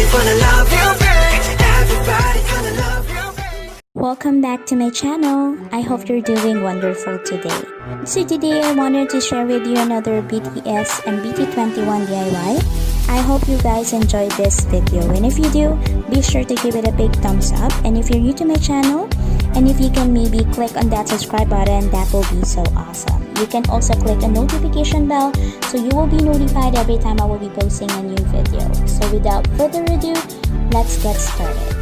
Everybody wanna love you, babe. Everybody gonna love you, babe. Welcome back to my channel. I hope you're doing wonderful today. So today I wanted to share with you another BTS and BT21 DIY. I hope you guys enjoyed this video, and if you do, be sure to give it a big thumbs up. And if you're new to my channel, and if you can maybe click on that subscribe button, that will be so awesome. You can also click the notification bell so you will be notified every time I will be posting a new video. So without further ado, let's get started.